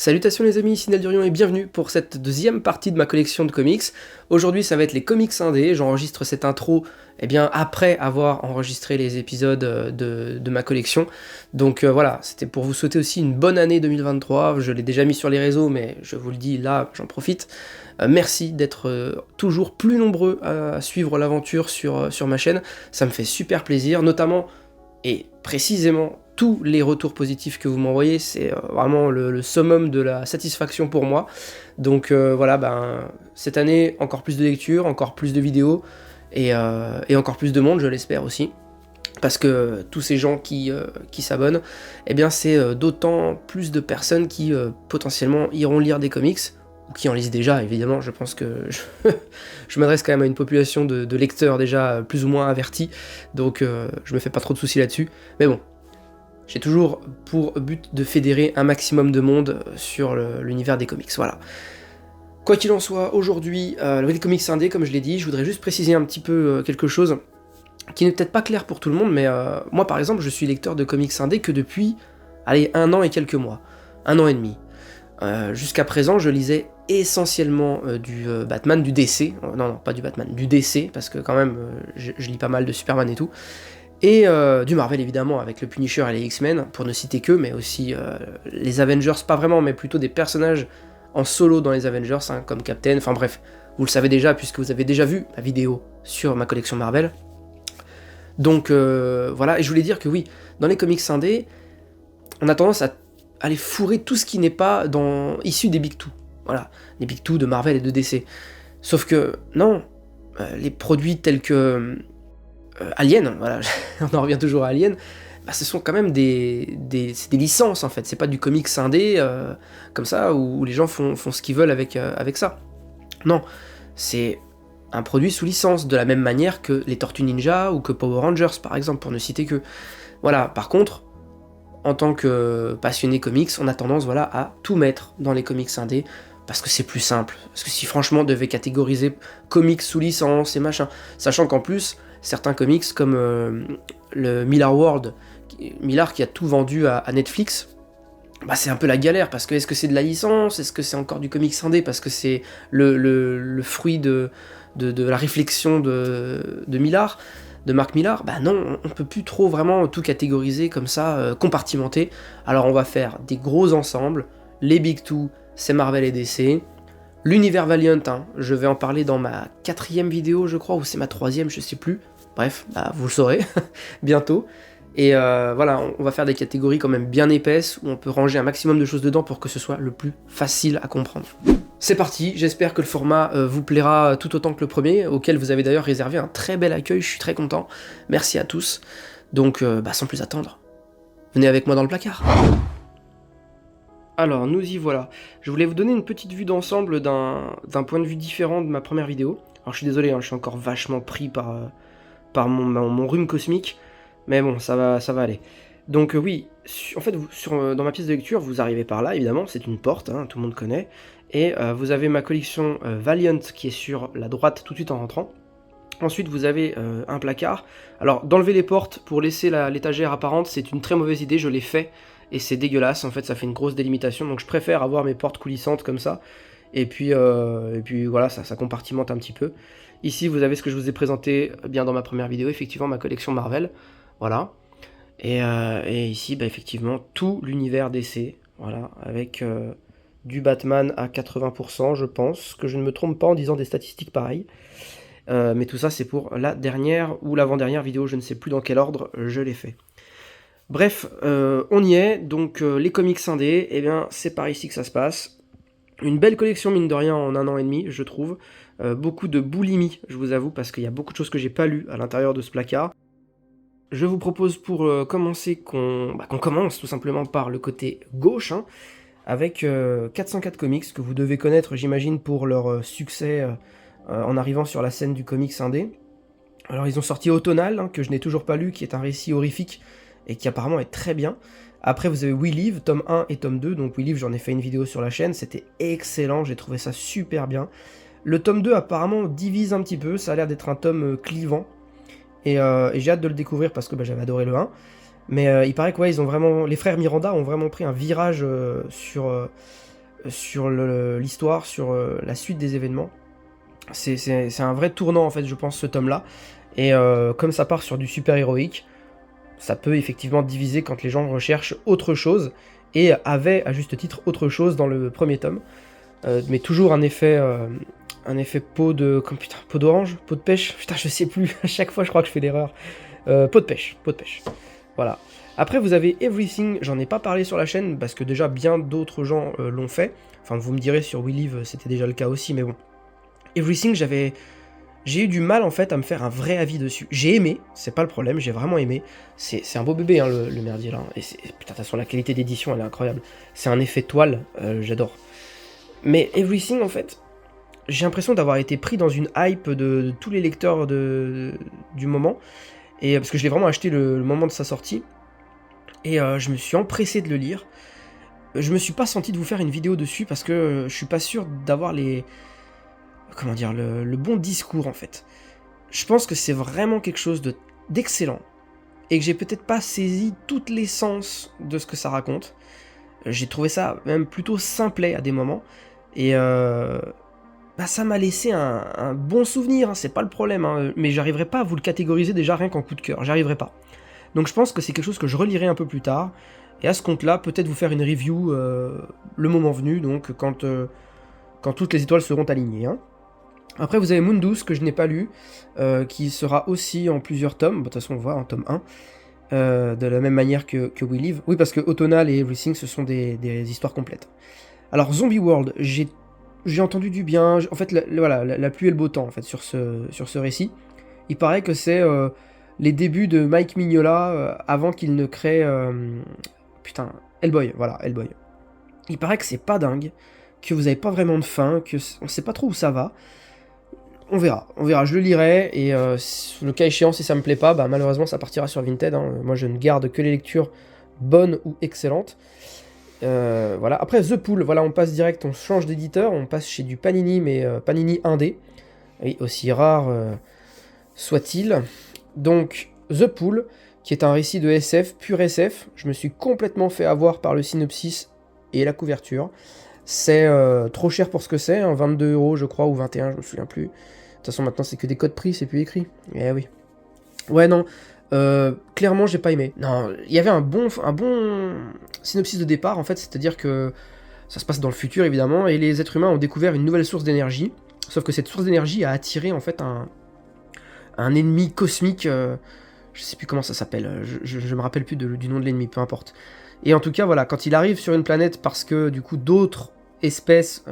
Salutations les amis, ici Neldurion et bienvenue pour cette deuxième partie de ma collection de comics. Aujourd'hui ça va être les comics indés, j'enregistre cette intro après avoir enregistré les épisodes de ma collection. Donc voilà, c'était pour vous souhaiter aussi une bonne année 2023, je l'ai déjà mis sur les réseaux mais je vous le dis là, j'en profite. Merci d'être toujours plus nombreux à suivre l'aventure sur ma chaîne, ça me fait super plaisir, notamment et précisément tous les retours positifs que vous m'envoyez, c'est vraiment le summum de la satisfaction pour moi. Donc voilà, cette année, encore plus de lectures, encore plus de vidéos, et encore plus de monde, je l'espère aussi. Parce que tous ces gens qui s'abonnent, eh bien c'est d'autant plus de personnes qui potentiellement iront lire des comics, ou qui en lisent déjà, évidemment. Je pense que je m'adresse quand même à une population de lecteurs déjà plus ou moins avertis, donc je me fais pas trop de soucis là-dessus. Mais bon, j'ai toujours pour but de fédérer un maximum de monde sur l'univers des comics, voilà. Quoi qu'il en soit, aujourd'hui, les comics indés, comme je l'ai dit, je voudrais juste préciser un petit peu quelque chose qui n'est peut-être pas clair pour tout le monde, mais moi par exemple, je suis lecteur de comics indés que depuis, allez, 1 an et quelques mois, 1 an et demi. Jusqu'à présent, je lisais essentiellement du Batman, du DC, non, pas du Batman, du DC, parce que quand même, je lis pas mal de Superman et tout, et du Marvel évidemment, avec le Punisher et les X-Men, pour ne citer que, mais aussi les Avengers, pas vraiment, mais plutôt des personnages en solo dans les Avengers, hein, comme Captain, enfin bref, vous le savez déjà, puisque vous avez déjà vu ma vidéo sur ma collection Marvel. Donc voilà, et je voulais dire que oui, dans les comics indés, on a tendance à aller fourrer tout ce qui n'est pas issu des Big Two. Voilà, les Big Two de Marvel et de DC. Sauf que, non, les produits tels que Alien, voilà, on en revient toujours à Alien, bah, ce sont quand même c'est des licences en fait, c'est pas du comics indé comme ça où les gens font ce qu'ils veulent avec ça. Non, c'est un produit sous licence, de la même manière que les Tortues Ninja ou que Power Rangers par exemple, pour ne citer que. Voilà, par contre, en tant que passionné comics, on a tendance voilà, à tout mettre dans les comics indés, parce que c'est plus simple. Parce que si franchement on devait catégoriser comics sous licence et machin, sachant qu'en plus, certains comics comme le Millar World, Millar qui a tout vendu à Netflix, bah c'est un peu la galère, parce que est-ce que c'est de la licence, est-ce que c'est encore du comics indé, parce que c'est le fruit de la réflexion de Millar, de Mark Millar, bah non, on peut plus trop vraiment tout catégoriser comme ça, compartimenter. Alors on va faire des gros ensembles, les Big Two, c'est Marvel et DC, l'univers Valiant, hein, je vais en parler dans ma 4e vidéo je crois, ou c'est ma 3e, je sais plus, bref, bah vous le saurez, bientôt. Et voilà, on va faire des catégories quand même bien épaisses, où on peut ranger un maximum de choses dedans pour que ce soit le plus facile à comprendre. C'est parti, j'espère que le format vous plaira tout autant que le premier, auquel vous avez d'ailleurs réservé un très bel accueil, je suis très content. Merci à tous. Donc sans plus attendre, venez avec moi dans le placard. Alors, nous y voilà. Je voulais vous donner une petite vue d'ensemble d'un point de vue différent de ma première vidéo. Alors je suis désolé, hein, je suis encore vachement pris par mon rhume cosmique, mais bon, ça va aller. Donc oui, en fait, dans ma pièce de lecture, vous arrivez par là, évidemment, c'est une porte, hein, tout le monde connaît, et vous avez ma collection Valiant qui est sur la droite tout de suite en rentrant. Ensuite, vous avez un placard. Alors, d'enlever les portes pour laisser l'étagère apparente, c'est une très mauvaise idée, je l'ai fait, et c'est dégueulasse, en fait, ça fait une grosse délimitation, donc je préfère avoir mes portes coulissantes comme ça, et puis voilà, ça compartimente un petit peu. Ici, vous avez ce que je vous ai présenté bien dans ma première vidéo, effectivement, ma collection Marvel, voilà. Et ici, effectivement, tout l'univers DC, voilà, avec du Batman à 80%, je pense, que je ne me trompe pas en disant des statistiques pareilles. Mais tout ça, c'est pour la dernière ou l'avant-dernière vidéo, je ne sais plus dans quel ordre je l'ai fait. Bref, on y est, donc les comics indés, eh bien, c'est par ici que ça se passe. Une belle collection, mine de rien, en 1 an et demi, je trouve. Beaucoup de boulimie, je vous avoue, parce qu'il y a beaucoup de choses que j'ai pas lues à l'intérieur de ce placard. Je vous propose pour commencer qu'on commence tout simplement par le côté gauche, hein, avec 404 Comics, que vous devez connaître, j'imagine, pour leur succès en arrivant sur la scène du comics indé. Alors ils ont sorti Automnal, hein, que je n'ai toujours pas lu, qui est un récit horrifique, et qui apparemment est très bien. Après vous avez We Live, tome 1 et tome 2, donc We Live j'en ai fait une vidéo sur la chaîne, c'était excellent, j'ai trouvé ça super bien. Le tome 2 apparemment divise un petit peu, ça a l'air d'être un tome clivant, et j'ai hâte de le découvrir parce que j'avais adoré le 1. Mais il paraît que ouais, les frères Miranda ont vraiment pris un virage sur l'histoire, sur la suite des événements. C'est un vrai tournant en fait, je pense, ce tome-là. Et comme ça part sur du super-héroïque, ça peut effectivement diviser quand les gens recherchent autre chose, et avait à juste titre autre chose dans le premier tome. Mais toujours un effet peau de... Comme, putain, peau d'orange, peau de pêche, putain je sais plus, à chaque fois je crois que je fais l'erreur. Peau de pêche, voilà. Après vous avez Everything, j'en ai pas parlé sur la chaîne, parce que déjà bien d'autres gens l'ont fait. Enfin vous me direz sur We Live c'était déjà le cas aussi, mais bon. Everything j'ai eu du mal en fait à me faire un vrai avis dessus. J'ai aimé, c'est pas le problème, j'ai vraiment aimé. C'est un beau bébé hein, le merdier là. Et putain de toute façon la qualité d'édition elle est incroyable. C'est un effet toile, j'adore. Mais Everything en fait, j'ai l'impression d'avoir été pris dans une hype de tous les lecteurs du moment. Et parce que je l'ai vraiment acheté le moment de sa sortie. Et je me suis empressé de le lire. Je me suis pas senti de vous faire une vidéo dessus parce que je suis pas sûr d'avoir comment dire, le bon discours en fait. Je pense que c'est vraiment quelque chose d'excellent et que j'ai peut-être pas saisi toute l'essence de ce que ça raconte. J'ai trouvé ça même plutôt simplet à des moments et ça m'a laissé un bon souvenir, hein, c'est pas le problème, hein, mais j'arriverai pas à vous le catégoriser déjà rien qu'en coup de cœur, j'arriverai pas. Donc je pense que c'est quelque chose que je relirai un peu plus tard, et à ce compte-là, peut-être vous faire une review le moment venu, donc quand toutes les étoiles seront alignées. Hein. Après vous avez Mundus, que je n'ai pas lu, qui sera aussi en plusieurs tomes, de toute façon on voit en tome 1, de la même manière que We Live. Oui, parce que Autumnal et Everything, ce sont des histoires complètes. Alors Zombie World, j'ai entendu du bien, en fait voilà, la pluie et le beau temps en fait, sur ce récit. Il paraît que c'est les débuts de Mike Mignola avant qu'il ne crée... putain, Hellboy, voilà, Hellboy. Il paraît que c'est pas dingue, que vous avez pas vraiment de fin, que on sait pas trop où ça va. On verra, je le lirai, et le cas échéant, si ça me plaît pas, malheureusement ça partira sur Vinted, hein. Moi je ne garde que les lectures bonnes ou excellentes. Voilà. Après The Pool, voilà, on passe direct, on change d'éditeur, on passe chez du Panini, mais Panini indé, oui, aussi rare soit-il. Donc The Pool, qui est un récit de SF, pur SF, je me suis complètement fait avoir par le synopsis et la couverture. C'est trop cher pour ce que c'est, hein, 22 € je crois, ou 21, je me souviens plus. De toute façon maintenant c'est que des codes prix, c'est plus écrit. Eh oui. Ouais non, clairement j'ai pas aimé. Non, il y avait un bon synopsis de départ en fait, c'est-à-dire que ça se passe dans le futur évidemment, et les êtres humains ont découvert une nouvelle source d'énergie, sauf que cette source d'énergie a attiré en fait un ennemi cosmique, je sais plus comment ça s'appelle, je me rappelle plus du nom de l'ennemi, peu importe. Et en tout cas voilà, quand il arrive sur une planète parce que du coup d'autres espèces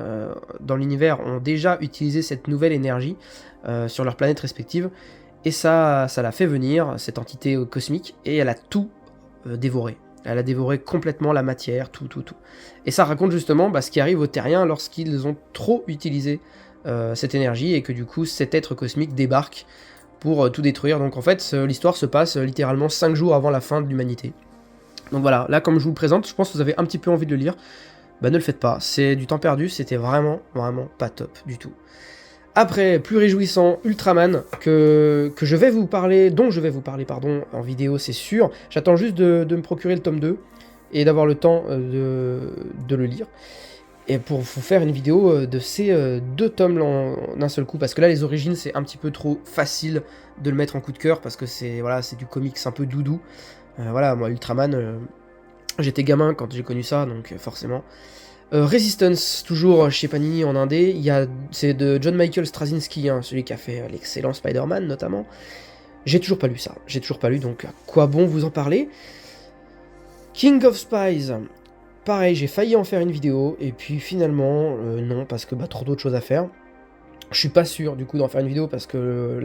dans l'univers ont déjà utilisé cette nouvelle énergie sur leurs planètes respectives, et ça l'a fait venir, cette entité cosmique, et elle a tout dévoré. Elle a dévoré complètement la matière, tout. Et ça raconte justement ce qui arrive aux terriens lorsqu'ils ont trop utilisé cette énergie, et que du coup cet être cosmique débarque pour tout détruire. Donc en fait l'histoire se passe littéralement 5 jours avant la fin de l'humanité. Donc voilà, là comme je vous le présente, je pense que vous avez un petit peu envie de le lire. Ne le faites pas, c'est du temps perdu, c'était vraiment pas top du tout. Après, plus réjouissant, Ultraman, dont je vais vous parler, en vidéo, c'est sûr. J'attends juste de me procurer le tome 2 et d'avoir le temps de le lire. Et pour vous faire une vidéo de ces 2 tomes d'un seul coup, parce que là, les origines, c'est un petit peu trop facile de le mettre en coup de cœur, parce que c'est du comics un peu doudou. Voilà, moi, Ultraman, j'étais gamin quand j'ai connu ça, donc forcément... Resistance, toujours chez Panini en indé, c'est de John Michael Straczynski, hein, celui qui a fait l'excellent Spider-Man notamment. J'ai toujours pas lu ça, donc à quoi bon vous en parler. King of Spies, pareil, j'ai failli en faire une vidéo, et puis finalement, non, parce que trop d'autres choses à faire. Je suis pas sûr du coup d'en faire une vidéo, parce que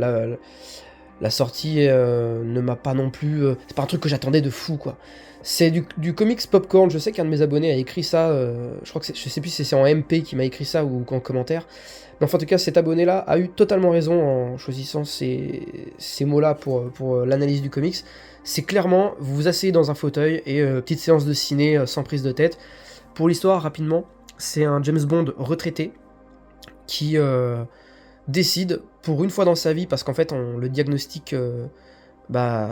la sortie ne m'a pas non plus... c'est pas un truc que j'attendais de fou, quoi. C'est du comics popcorn, je sais qu'un de mes abonnés a écrit ça, je crois que je sais plus si c'est en MP qui m'a écrit ça ou en commentaire, mais enfin en tout cas cet abonné-là a eu totalement raison en choisissant ces mots-là pour l'analyse du comics. C'est clairement, vous vous asseyez dans un fauteuil et petite séance de ciné sans prise de tête. Pour l'histoire, rapidement, c'est un James Bond retraité qui décide, pour une fois dans sa vie, parce qu'en fait on le diagnostique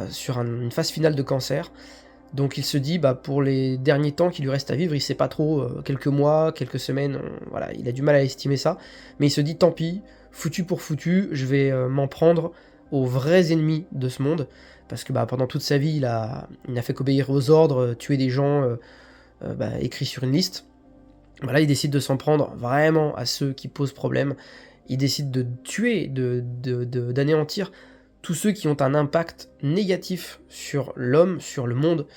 sur une phase finale de cancer, Donc il se dit, bah, pour les derniers temps qu'il lui reste à vivre, il sait pas trop, quelques mois, quelques semaines, voilà, il a du mal à estimer ça, mais il se dit tant pis, foutu pour foutu, je vais m'en prendre aux vrais ennemis de ce monde, parce que bah, pendant toute sa vie, il n'a fait qu'obéir aux ordres, tuer des gens bah, écrits sur une liste. Voilà, il décide de s'en prendre vraiment à ceux qui posent problème, il décide de tuer, d'anéantir tous ceux qui ont un impact négatif sur l'homme, sur le monde,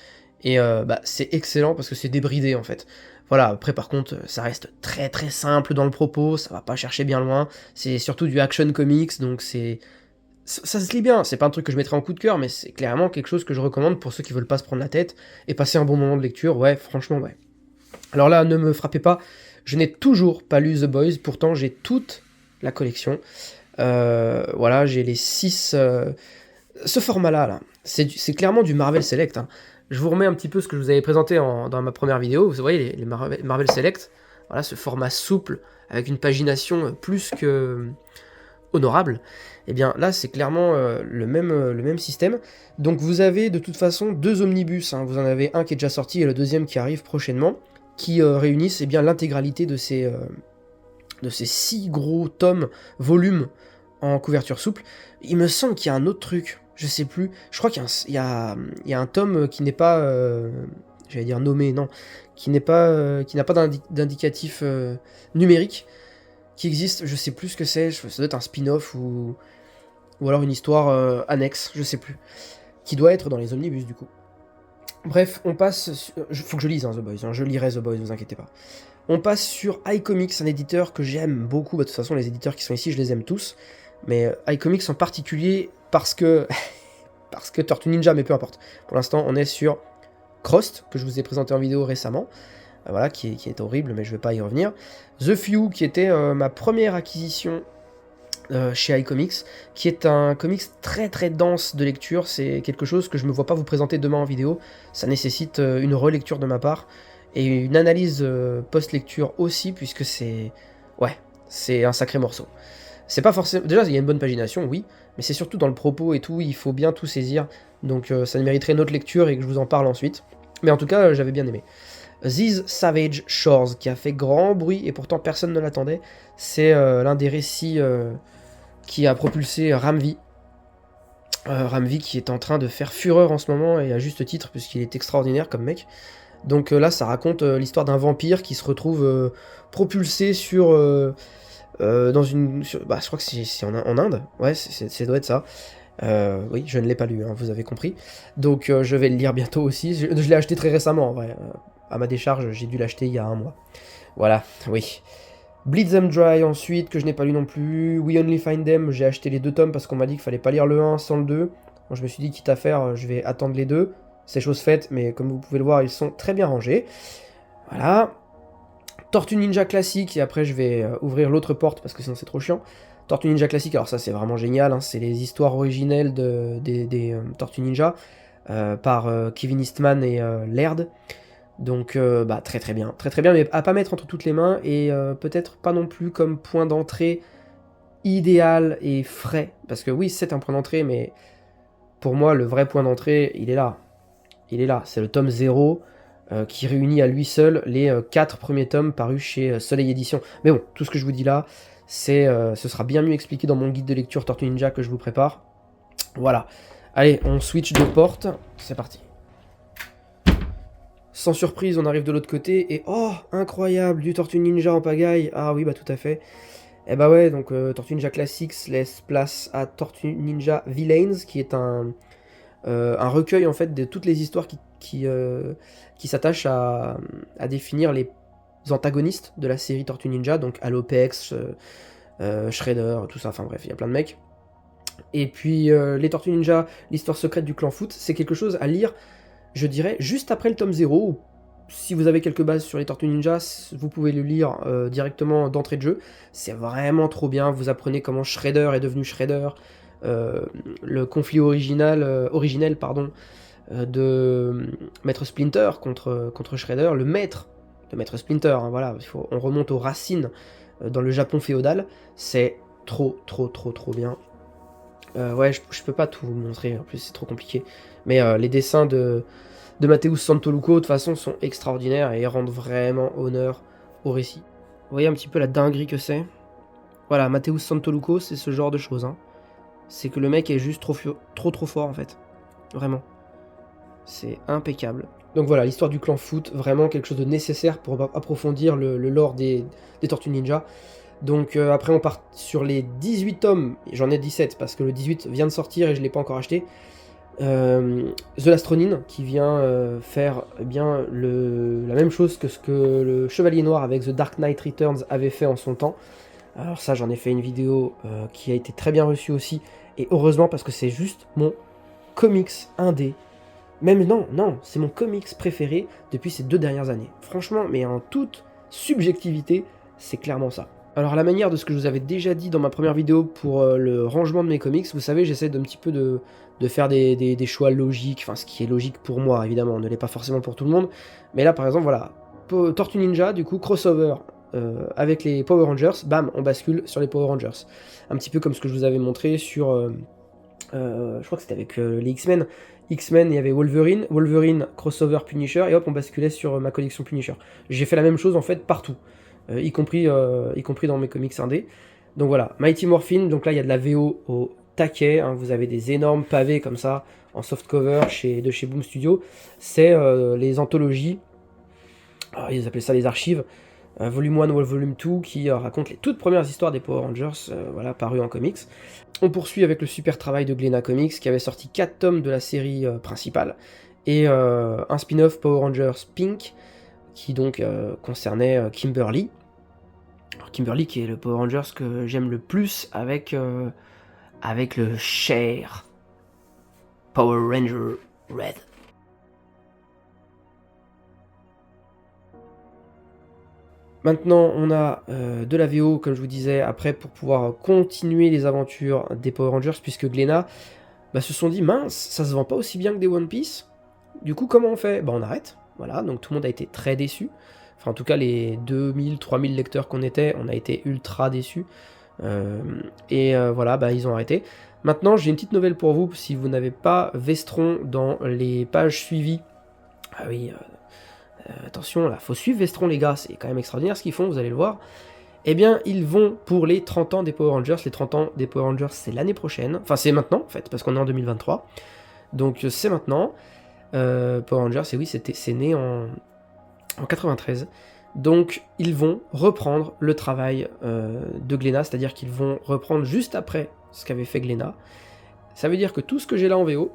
et bah, c'est excellent parce que c'est débridé en fait. Voilà, après par contre, ça reste très très simple dans le propos, ça va pas chercher bien loin, c'est surtout du action comics, donc ça se lit bien, c'est pas un truc que je mettrais en coup de cœur, mais c'est clairement quelque chose que je recommande pour ceux qui veulent pas se prendre la tête, et passer un bon moment de lecture, ouais, franchement, ouais. Alors là, ne me frappez pas, je n'ai toujours pas lu The Boys, pourtant j'ai toute la collection. Voilà, j'ai les 6... Ce format-là, là, c'est clairement du Marvel Select. Hein. Je vous remets un petit peu ce que je vous avais présenté dans ma première vidéo. Vous voyez, les Marvel Select. Voilà, ce format souple, avec une pagination plus que honorable. Et bien là, c'est clairement le même système. Donc vous avez de toute façon 2 omnibus. Hein. Vous en avez un qui est déjà sorti et le deuxième qui arrive prochainement, qui réunissent bien l'intégralité de ces 6 gros tomes, volumes, en couverture souple. Il me semble qu'il y a un autre truc, je sais plus. Je crois qu'il y a un tome qui n'est pas, j'allais dire nommé, non, qui n'a pas d'indicatif numérique, qui existe, je sais plus ce que c'est, ça doit être un spin-off ou alors une histoire annexe, je sais plus, qui doit être dans les omnibus du coup. Bref, on passe, faut que je lise hein, The Boys, hein, je lirai The Boys, vous inquiétez pas. On passe sur iComics, un éditeur que j'aime beaucoup, bah, de toute façon les éditeurs qui sont ici, je les aime tous, mais iComics en particulier parce que Tortue Ninja, mais peu importe. Pour l'instant, on est sur Crossed, que je vous ai présenté en vidéo récemment, voilà, qui est horrible, mais je vais pas y revenir. The Few, qui était ma première acquisition chez iComics, qui est un comics très très dense de lecture, c'est quelque chose que je me vois pas vous présenter demain en vidéo, ça nécessite une relecture de ma part, et une analyse post-lecture aussi, puisque c'est un sacré morceau. C'est pas forcément... Déjà, il y a une bonne pagination, oui, mais c'est surtout dans le propos et tout, il faut bien tout saisir, donc ça mériterait une autre lecture et que je vous en parle ensuite. Mais en tout cas, j'avais bien aimé. These Savage Shores, qui a fait grand bruit, et pourtant personne ne l'attendait, c'est l'un des récits qui a propulsé Ramvi. Ramvi qui est en train de faire fureur en ce moment, et à juste titre, puisqu'il est extraordinaire comme mec. Donc là, ça raconte l'histoire d'un vampire qui se retrouve propulsé dans une... je crois que c'est en Inde, ouais, ça doit être ça. Oui, je ne l'ai pas lu, hein, vous avez compris. Donc je vais le lire bientôt aussi. Je l'ai acheté très récemment, en vrai. À ma décharge, j'ai dû l'acheter il y a 1 mois. Voilà, oui. Bleed Them Dry ensuite, que je n'ai pas lu non plus. We Only Find Them, j'ai acheté les 2 tomes parce qu'on m'a dit qu'il fallait pas lire le 1 sans le 2. Bon, je me suis dit, quitte à faire, je vais attendre les 2. C'est chose faite, mais comme vous pouvez le voir, ils sont très bien rangés. Voilà. Tortue Ninja classique, et après je vais ouvrir l'autre porte parce que sinon c'est trop chiant. Tortue Ninja classique, alors ça c'est vraiment génial, hein, c'est les histoires originelles des Tortues Ninja par Kevin Eastman et Laird. Donc très très bien, mais à pas mettre entre toutes les mains, et peut-être pas non plus comme point d'entrée idéal et frais, parce que oui c'est un point d'entrée, mais pour moi le vrai point d'entrée il est là, c'est le tome 0, qui réunit à lui seul les 4 premiers tomes parus chez Soleil Édition. Mais bon, tout ce que je vous dis là, ce sera bien mieux expliqué dans mon guide de lecture Tortue Ninja que je vous prépare. Voilà. Allez, on switch de porte, c'est parti. Sans surprise, on arrive de l'autre côté, et oh, incroyable, du Tortue Ninja en pagaille. Ah oui, bah tout à fait. Et bah ouais, donc Tortue Ninja Classics laisse place à Tortue Ninja Villains, qui est un recueil en fait de toutes les histoires qui s'attachent à définir les antagonistes de la série Tortue Ninja, donc Alopex, Shredder, tout ça, enfin bref, il y a plein de mecs. Et puis les Tortues Ninja, l'histoire secrète du clan Foot, c'est quelque chose à lire, je dirais, juste après le tome 0, ou si vous avez quelques bases sur les Tortues Ninja, vous pouvez le lire directement d'entrée de jeu, c'est vraiment trop bien, vous apprenez comment Shredder est devenu Shredder, le conflit originel de Maître Splinter contre Shredder, le maître de Maître Splinter, hein, voilà, on remonte aux racines dans le Japon féodal, c'est trop bien. Ouais, je peux pas tout vous montrer, en plus c'est trop compliqué, mais les dessins de de Matheus Santoluco, de toute façon, sont extraordinaires et rendent vraiment honneur au récit. Vous voyez un petit peu la dinguerie que c'est? Voilà, Matheus Santoluco, c'est ce genre de choses. Hein. C'est que le mec est juste trop fort, en fait. Vraiment. C'est impeccable. Donc voilà, l'histoire du clan Foot, vraiment quelque chose de nécessaire pour approfondir le lore des Tortues Ninja. Donc après on part sur les 18 tomes, j'en ai 17 parce que le 18 vient de sortir et je ne l'ai pas encore acheté. The Last Ronin qui vient faire eh bien, la même chose que ce que le Chevalier Noir avec The Dark Knight Returns avait fait en son temps. Alors ça j'en ai fait une vidéo qui a été très bien reçue aussi, et heureusement parce que c'est juste mon comics indé. Même non, c'est mon comics préféré depuis ces 2 dernières années. Franchement, mais en toute subjectivité, c'est clairement ça. Alors à la manière de ce que je vous avais déjà dit dans ma première vidéo pour le rangement de mes comics, vous savez, j'essaie d'un petit peu de faire des choix logiques, enfin ce qui est logique pour moi, évidemment, ne l'est pas forcément pour tout le monde. Mais là par exemple, voilà, Tortue Ninja, du coup, crossover avec les Power Rangers, bam, on bascule sur les Power Rangers. Un petit peu comme ce que je vous avais montré sur... je crois que c'était avec les X-Men. X-Men, il y avait Wolverine, crossover Punisher, et hop, on basculait sur ma collection Punisher. J'ai fait la même chose en fait partout, y compris dans mes comics indés. Donc voilà, Mighty Morphin, donc là il y a de la VO au taquet, hein, vous avez des énormes pavés comme ça, en softcover de chez Boom Studio. C'est les anthologies, ils appelaient ça les archives, Volume 1 ou Volume 2, qui raconte les toutes premières histoires des Power Rangers, voilà, parues en comics. On poursuit avec le super travail de Glénat Comics, qui avait sorti 4 tomes de la série principale, et un spin-off Power Rangers Pink, qui donc concernait Kimberly. Alors, Kimberly qui est le Power Rangers que j'aime le plus avec le cher Power Ranger Red. Maintenant, on a de la VO, comme je vous disais, après, pour pouvoir continuer les aventures des Power Rangers, puisque Glénat se sont dit, mince, ça se vend pas aussi bien que des One Piece. Du coup, comment on fait? On arrête. Voilà, donc tout le monde a été très déçu. Enfin, en tout cas, les 2000, 3000 lecteurs qu'on était, on a été ultra déçus. Voilà, ils ont arrêté. Maintenant, j'ai une petite nouvelle pour vous, si vous n'avez pas Vestron dans les pages suivies. Ah oui... attention, là, faut suivre Vestron, les gars, c'est quand même extraordinaire ce qu'ils font, vous allez le voir. Eh bien, ils vont pour les 30 ans des Power Rangers. Les 30 ans des Power Rangers, c'est l'année prochaine. Enfin, c'est maintenant, en fait, parce qu'on est en 2023. Donc, c'est maintenant. Power Rangers, et oui, c'est né en 93. Donc, ils vont reprendre le travail de Glénat, c'est-à-dire qu'ils vont reprendre juste après ce qu'avait fait Glénat. Ça veut dire que tout ce que j'ai là en VO,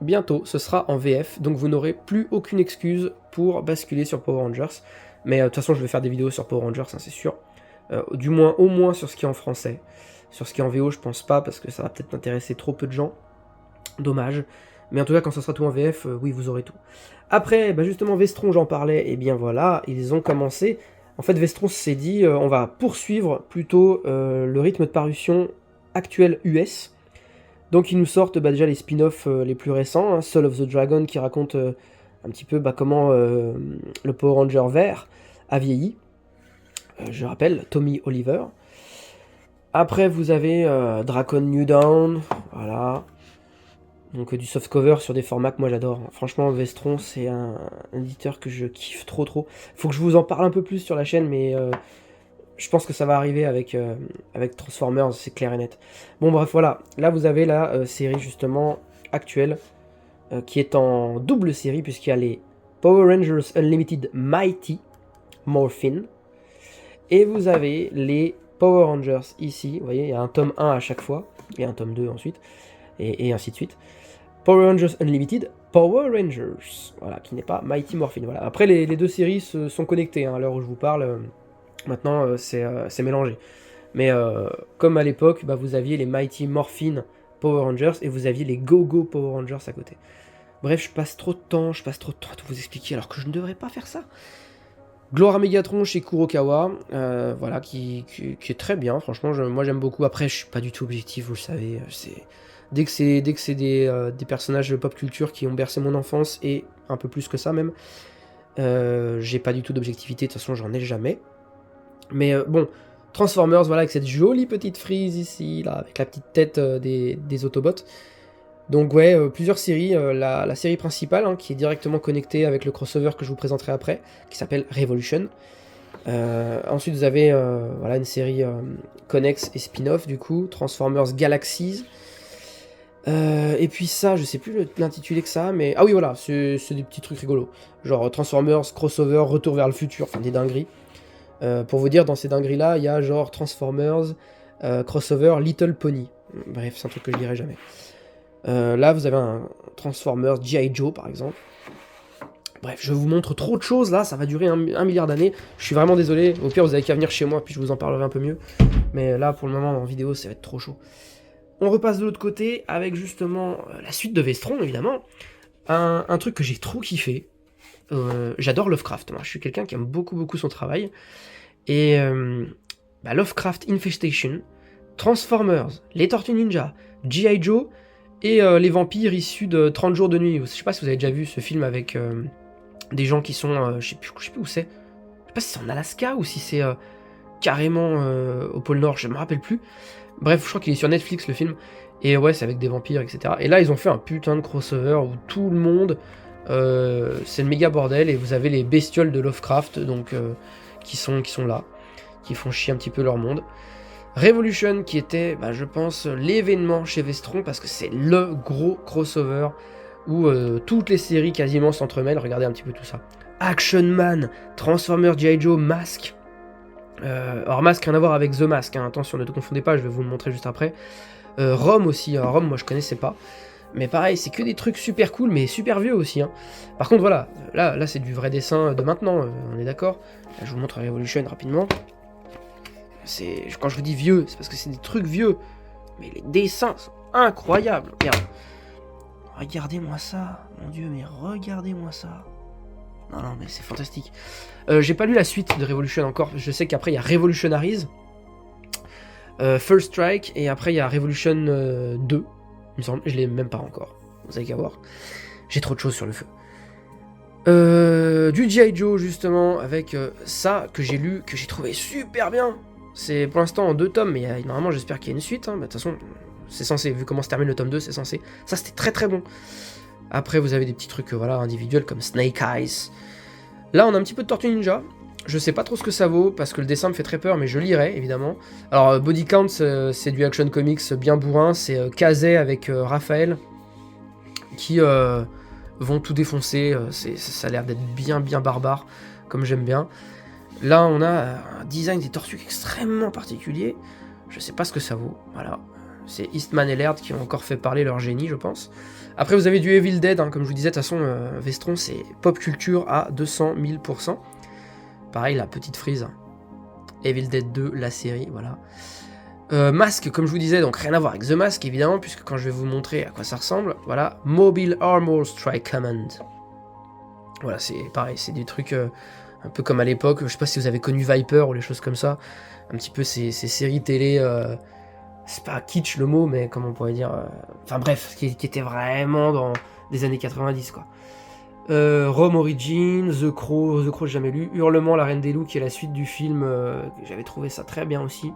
bientôt, ce sera en VF, donc vous n'aurez plus aucune excuse pour basculer sur Power Rangers. Mais de toute façon, je vais faire des vidéos sur Power Rangers, hein, c'est sûr. Au moins sur ce qui est en français. Sur ce qui est en VO, je pense pas, parce que ça va peut-être intéresser trop peu de gens. Dommage. Mais en tout cas, quand ça sera tout en VF, oui, vous aurez tout. Après, justement, Vestron, j'en parlais, et bien voilà, ils ont commencé. En fait, Vestron s'est dit, on va poursuivre plutôt le rythme de parution actuel US. Donc ils nous sortent déjà les spin-offs les plus récents, hein, Soul of the Dragon qui raconte un petit peu comment le Power Ranger vert a vieilli. Je rappelle, Tommy Oliver. Après vous avez Dracon New Dawn, voilà. Donc du softcover sur des formats que moi j'adore. Franchement, Vestron c'est un éditeur que je kiffe trop. Faut que je vous en parle un peu plus sur la chaîne, mais... je pense que ça va arriver avec Transformers, c'est clair et net. Bon bref, voilà. Là, vous avez la série, justement, actuelle, qui est en double série, puisqu'il y a les Power Rangers Unlimited Mighty Morphin, et vous avez les Power Rangers ici. Vous voyez, il y a un tome 1 à chaque fois, et un tome 2 ensuite, et ainsi de suite. Power Rangers Unlimited Power Rangers, voilà, qui n'est pas Mighty Morphin. Voilà. Après, les deux séries se sont connectées, hein, à l'heure où je vous parle. Maintenant, c'est mélangé. Mais comme à l'époque, vous aviez les Mighty Morphin Power Rangers et vous aviez les Go-Go Power Rangers à côté. Bref, je passe trop de temps à tout vous expliquer alors que je ne devrais pas faire ça. Gloire à Megatron chez Kurokawa, voilà, qui est très bien, franchement, moi j'aime beaucoup. Après, je suis pas du tout objectif, vous le savez. Dès que c'est des personnages de pop culture qui ont bercé mon enfance, et un peu plus que ça même, j'ai pas du tout d'objectivité, de toute façon j'en ai jamais. Mais bon, Transformers, voilà, avec cette jolie petite frise ici, là, avec la petite tête des Autobots. Donc ouais, plusieurs séries, la série principale, hein, qui est directement connectée avec le crossover que je vous présenterai après, qui s'appelle Revolution. Ensuite vous avez voilà, une série connexe et spin-off du coup, Transformers Galaxies. Et puis ça, je sais plus l'intitulé que ça, mais... Ah oui voilà, c'est des petits trucs rigolos. Genre Transformers, crossover, retour vers le futur, enfin des dingueries. Pour vous dire, dans ces dingueries-là, il y a genre Transformers, crossover, Little Pony. Bref, c'est un truc que je dirai jamais. Là, vous avez un Transformers G.I. Joe, par exemple. Bref, je vous montre trop de choses, là, ça va durer un milliard d'années. Je suis vraiment désolé, au pire, vous avez qu'à venir chez moi, puis je vous en parlerai un peu mieux. Mais là, pour le moment, en vidéo, ça va être trop chaud. On repasse de l'autre côté, avec justement la suite de Vestron, évidemment. Un truc que j'ai trop kiffé. J'adore Lovecraft, moi. Je suis quelqu'un qui aime beaucoup son travail. Et Lovecraft Infestation, Transformers, les Tortues Ninja, G.I. Joe et les vampires issus de 30 jours de nuit. Je sais pas si vous avez déjà vu ce film avec des gens qui sont... je sais plus où c'est. Je sais pas si c'est en Alaska ou si c'est carrément au pôle Nord, je me rappelle plus. Bref, je crois qu'il est sur Netflix le film. Et ouais, c'est avec des vampires, etc. Et là, ils ont fait un putain de crossover où tout le monde... c'est le méga bordel et vous avez les bestioles de Lovecraft donc qui sont là, qui font chier un petit peu leur monde. Revolution qui était, je pense, l'événement chez Vestron parce que c'est le gros crossover où toutes les séries quasiment s'entremêlent. Regardez un petit peu tout ça. Action Man, Transformers G.I. Joe, Mask. Alors Mask rien à voir avec The Mask, hein. Attention, ne te confondez pas, je vais vous le montrer juste après. Rome aussi, alors Rome moi je connaissais pas. Mais pareil, c'est que des trucs super cool, mais super vieux aussi. Hein. Par contre, voilà, là c'est du vrai dessin de maintenant, on est d'accord. Là, je vous montre Revolution rapidement. Quand je vous dis vieux, c'est parce que c'est des trucs vieux. Mais les dessins sont incroyables. Regarde. Regardez-moi ça, mon dieu, mais regardez-moi ça. Non, mais c'est fantastique. J'ai pas lu la suite de Revolution encore. Je sais qu'après, il y a Revolutionaries, First Strike, et après, il y a Revolution 2. Il me semble, je l'ai même pas encore. Vous avez qu'à voir. J'ai trop de choses sur le feu. Du G.I. Joe, justement, avec ça que j'ai lu, que j'ai trouvé super bien. C'est pour l'instant en 2 tomes, mais normalement, j'espère qu'il y a une suite. Hein. De toute façon, c'est censé, vu comment se termine le tome 2, c'est censé. Ça, c'était très bon. Après, vous avez des petits trucs voilà, individuels comme Snake Eyes. Là, on a un petit peu de Tortue Ninja. Je sais pas trop ce que ça vaut, parce que le dessin me fait très peur, mais je lirai, évidemment. Alors, Body Count, c'est du Action Comics bien bourrin. C'est Kazé avec Raphaël, qui vont tout défoncer. Ça a l'air d'être bien barbare, comme j'aime bien. Là, on a un design des tortues extrêmement particulier. Je sais pas ce que ça vaut, voilà. C'est Eastman et Laird qui ont encore fait parler leur génie, je pense. Après, vous avez du Evil Dead, hein, comme je vous disais, de toute façon, Vestron, c'est pop culture à 200 000%. Pareil, la petite frise. Evil Dead 2, la série, voilà. Mask, comme je vous disais, donc rien à voir avec The Mask, évidemment, puisque quand je vais vous montrer à quoi ça ressemble, voilà. Mobile Armor Strike Command. Voilà, c'est pareil, c'est des trucs un peu comme à l'époque, je sais pas si vous avez connu Viper ou les choses comme ça, un petit peu ces séries télé... c'est pas kitsch le mot, mais comment on pourrait dire... Enfin bref, qui était vraiment dans des années 90, quoi. Rome Origins, The Crow, j'ai jamais lu. Hurlement, la Reine des Loups, qui est la suite du film, j'avais trouvé ça très bien aussi.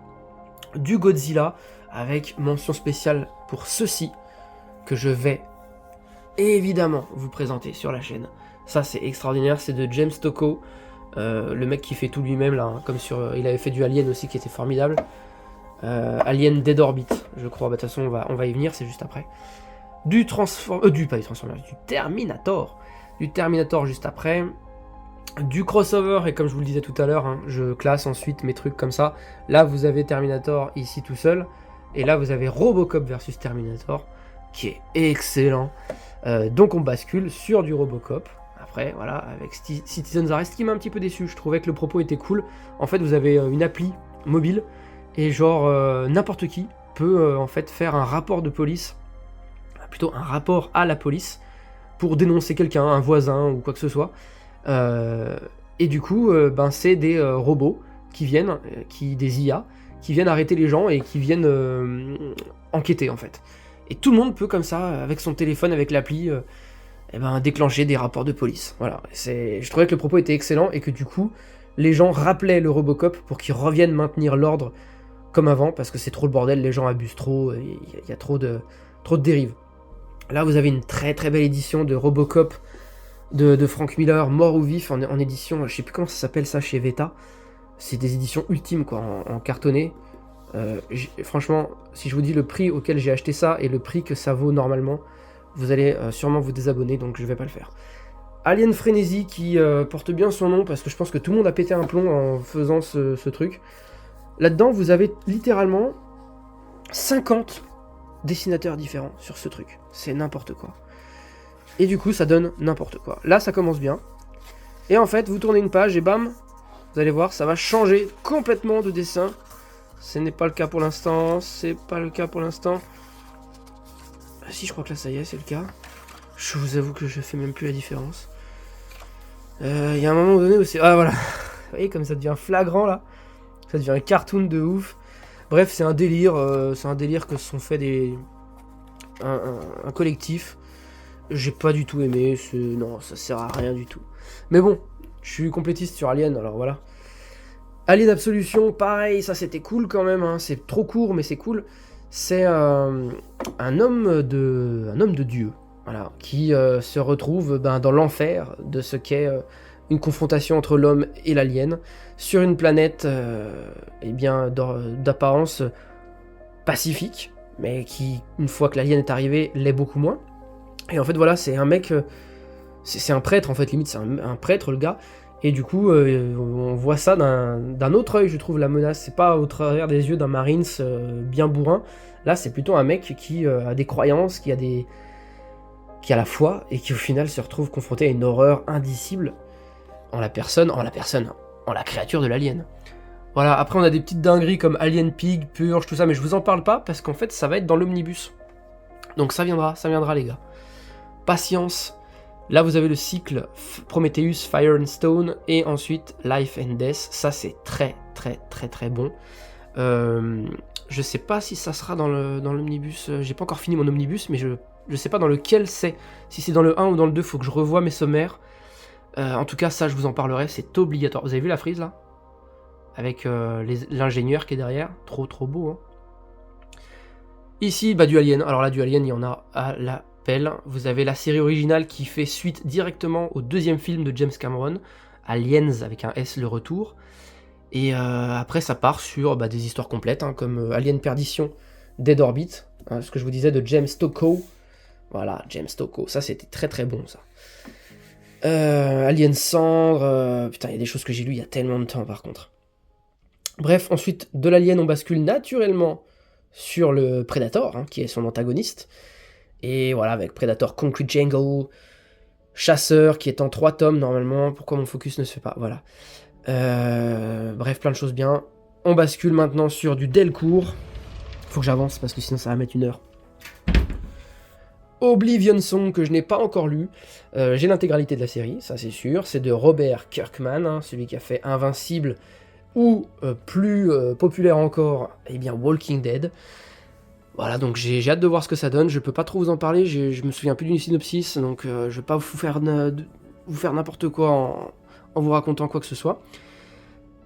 Du Godzilla, avec mention spéciale pour ceci, que je vais évidemment vous présenter sur la chaîne. Ça, c'est extraordinaire, c'est de James Tocco, le mec qui fait tout lui-même, là, hein, comme il avait fait du Alien aussi, qui était formidable. Alien Dead Orbit, je crois. De toute façon, on va y venir, c'est juste après. Du Terminator. Du Terminator juste après. Du crossover, et comme je vous le disais tout à l'heure, hein, je classe ensuite mes trucs comme ça. Là, vous avez Terminator ici tout seul. Et là, vous avez Robocop versus Terminator, qui est excellent. Donc, on bascule sur du Robocop. Après, voilà, avec Citizen's Arrest, qui m'a un petit peu déçu. Je trouvais que le propos était cool. En fait, vous avez une appli mobile. Et genre, n'importe qui peut en fait faire un rapport de police, plutôt un rapport à la police, pour dénoncer quelqu'un, un voisin ou quoi que ce soit. Et du coup, c'est des robots qui viennent, des IA, qui viennent arrêter les gens et qui viennent enquêter en fait. Et tout le monde peut comme ça, avec son téléphone, avec l'appli, déclencher des rapports de police. Voilà. Je trouvais que le propos était excellent et que du coup, les gens rappelaient le Robocop pour qu'il revienne maintenir l'ordre comme avant, parce que c'est trop le bordel, les gens abusent trop, il y a trop de dérives. Là, vous avez une très très belle édition de Robocop de Frank Miller, mort ou vif, en édition, je sais plus comment ça s'appelle ça chez Veta. C'est des éditions ultimes, quoi, en cartonné. Franchement, si je vous dis le prix auquel j'ai acheté ça et le prix que ça vaut normalement, vous allez sûrement vous désabonner, donc je vais pas le faire. Alien Frenzy qui porte bien son nom, parce que je pense que tout le monde a pété un plomb en faisant ce truc. Là-dedans, vous avez littéralement 50 dessinateurs différents sur ce truc. C'est n'importe quoi. Et du coup, ça donne n'importe quoi. Là, ça commence bien. Et en fait, vous tournez une page et bam, vous allez voir, ça va changer complètement de dessin. Ce n'est pas le cas pour l'instant. C'est pas le cas pour l'instant. Ah, si, je crois que là, ça y est, c'est le cas. Je vous avoue que je fais même plus la différence. Il y a un moment donné où c'est... Ah, voilà. Vous voyez, comme ça devient flagrant, là. Ça devient un cartoon de ouf. Bref, c'est un délire. C'est un délire que se sont fait un collectif. J'ai pas du tout aimé. Non, ça sert à rien du tout. Mais bon, je suis complétiste sur Alien, alors voilà. Alien Absolution, pareil, ça c'était cool quand même. Hein. C'est trop court, mais c'est cool. C'est un homme de Dieu, voilà, qui se retrouve dans l'enfer de ce qu'est une confrontation entre l'homme et l'alien sur une planète d'apparence pacifique, mais qui, une fois que l'alien est arrivé, l'est beaucoup moins. Et en fait, voilà, c'est un mec, c'est un prêtre, en fait, limite, c'est un prêtre, le gars. Et du coup, on voit ça d'un autre œil, je trouve, la menace. C'est pas au travers des yeux d'un Marines bien bourrin. Là, c'est plutôt un mec qui a des croyances, qui a la foi, et qui au final se retrouve confronté à une horreur indicible en la créature de l'alien. Voilà, après on a des petites dingueries comme Alien Pig, Purge, tout ça, mais je vous en parle pas parce qu'en fait ça va être dans l'omnibus. Donc ça viendra les gars. Patience. Là vous avez le cycle Prometheus, Fire and Stone, et ensuite Life and Death. Ça c'est très très très très bon. Je sais pas si ça sera dans l'omnibus. J'ai pas encore fini mon omnibus, mais je sais pas dans lequel c'est. Si c'est dans le 1 ou dans le 2, faut que je revoie mes sommaires. En tout cas, ça je vous en parlerai, c'est obligatoire. Vous avez vu la frise là ? Avec l'ingénieur qui est derrière. Trop beau, hein. Ici, du Alien. Alors là, du Alien, il y en a à la pelle. Vous avez la série originale qui fait suite directement au deuxième film de James Cameron, Aliens avec un S, le retour. Et après, ça part sur des histoires complètes, hein, comme Alien Perdition, Dead Orbit, hein, ce que je vous disais de James Stokoe. Voilà, James Stokoe, ça c'était très très bon ça. Alien Cendre, putain, il y a des choses que j'ai lues il y a tellement de temps par contre. Bref, ensuite, de l'Alien, on bascule naturellement sur le Predator, hein, qui est son antagoniste. Et voilà, avec Predator Concrete Jungle, Chasseur, qui est en 3 tomes normalement. Pourquoi mon focus ne se fait pas ? Voilà. Bref, plein de choses bien. On bascule maintenant sur du Delcourt. Faut que j'avance parce que sinon ça va mettre 1 heure. Oblivion Song, que je n'ai pas encore lu. J'ai l'intégralité de la série, ça c'est sûr. C'est de Robert Kirkman, hein, celui qui a fait Invincible, ou plus populaire encore, Walking Dead. Voilà, donc j'ai hâte de voir ce que ça donne. Je peux pas trop vous en parler, je me souviens plus d'une synopsis, donc je vais pas vous faire n'importe quoi en vous racontant quoi que ce soit.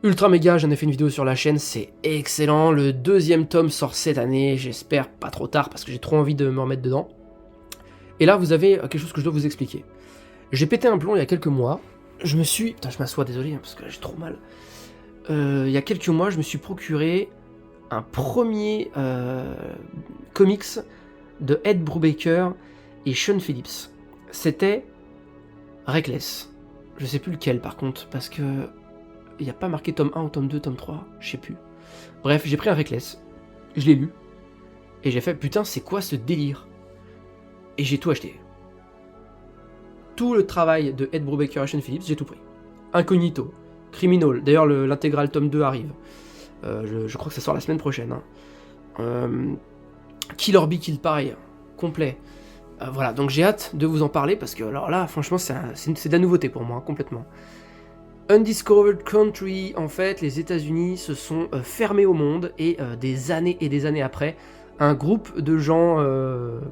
Ultra méga, j'en ai fait une vidéo sur la chaîne, c'est excellent. Le 2e tome sort cette année, j'espère pas trop tard parce que j'ai trop envie de me remettre dedans. Et là, vous avez quelque chose que je dois vous expliquer. J'ai pété un plomb il y a quelques mois. Je m'assois, désolé, parce que là, j'ai trop mal. Il y a quelques mois, je me suis procuré un premier comics de Ed Brubaker et Sean Phillips. C'était Reckless. Je sais plus lequel, par contre, parce que il n'y a pas marqué tome 1 ou tome 2, tome 3, je sais plus. Bref, j'ai pris un Reckless, je l'ai lu, et j'ai fait, putain, c'est quoi ce délire ? Et j'ai tout acheté. Tout le travail de Ed Brubaker et Sean Phillips, j'ai tout pris. Incognito, Criminal, d'ailleurs l'intégral tome 2 arrive. Je crois que ça sort la semaine prochaine. Hein. Kill or Be Killed, pareil, complet. Voilà, donc j'ai hâte de vous en parler, parce que alors là, franchement, c'est de la nouveauté pour moi, hein, complètement. Undiscovered Country, en fait, les États-Unis se sont fermés au monde, et des années après, un groupe de gens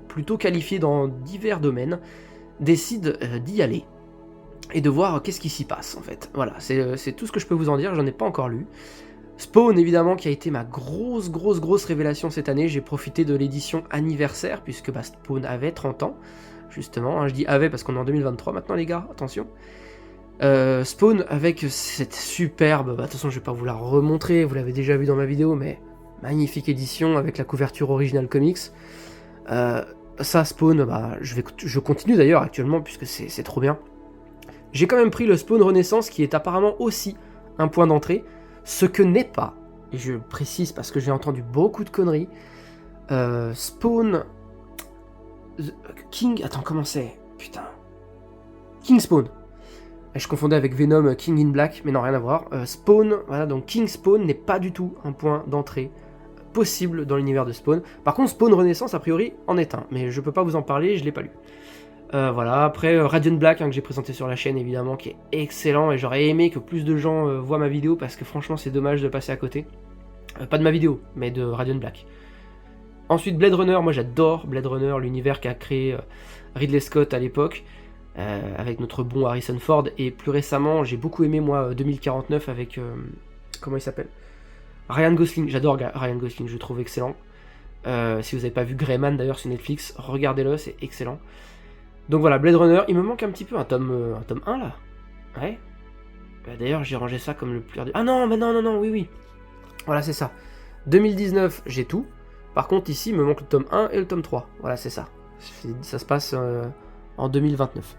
plutôt qualifiés dans divers domaines décide d'y aller et de voir qu'est-ce qui s'y passe en fait. Voilà, c'est tout ce que je peux vous en dire, j'en ai pas encore lu. Spawn, évidemment, qui a été ma grosse révélation cette année. J'ai profité de l'édition anniversaire, puisque Spawn avait 30 ans, justement. Hein, je dis avait parce qu'on est en 2023 maintenant, les gars, attention. Spawn avec cette superbe, de toute façon je vais pas vous la remontrer, vous l'avez déjà vu dans ma vidéo, mais magnifique édition avec la couverture original comics. Ça, Spawn, je continue d'ailleurs actuellement, puisque c'est trop bien. J'ai quand même pris le Spawn Renaissance, qui est apparemment aussi un point d'entrée, ce que n'est pas, et je précise parce que j'ai entendu beaucoup de conneries, Spawn... King... Attends, comment c'est? Putain... King Spawn. Je confondais avec Venom King in Black, mais non, rien à voir. Spawn, voilà, donc King Spawn n'est pas du tout un point d'entrée possible dans l'univers de Spawn. Par contre, Spawn Renaissance, a priori, en est un, mais je peux pas vous en parler, je l'ai pas lu. Voilà, après Radiant Black, que j'ai présenté sur la chaîne, évidemment, qui est excellent, et j'aurais aimé que plus de gens voient ma vidéo, parce que franchement, c'est dommage de passer à côté. Pas de ma vidéo, mais de Radiant Black. Ensuite, Blade Runner, moi j'adore Blade Runner, l'univers qu'a créé Ridley Scott à l'époque. Avec notre bon Harrison Ford, et plus récemment j'ai beaucoup aimé moi 2049 avec comment il s'appelle, Ryan Gosling. J'adore Ryan Gosling, je le trouve excellent. Si vous n'avez pas vu Greyman d'ailleurs sur Netflix, regardez-le, c'est excellent. Donc voilà, Blade Runner, il me manque un petit peu un tome 1 là. Ouais. D'ailleurs j'ai rangé ça comme le plus... Ah non, mais non, oui. Voilà, c'est ça. 2019, j'ai tout. Par contre ici, il me manque le tome 1 et le tome 3. Voilà, c'est ça. Ça se passe... en 2029.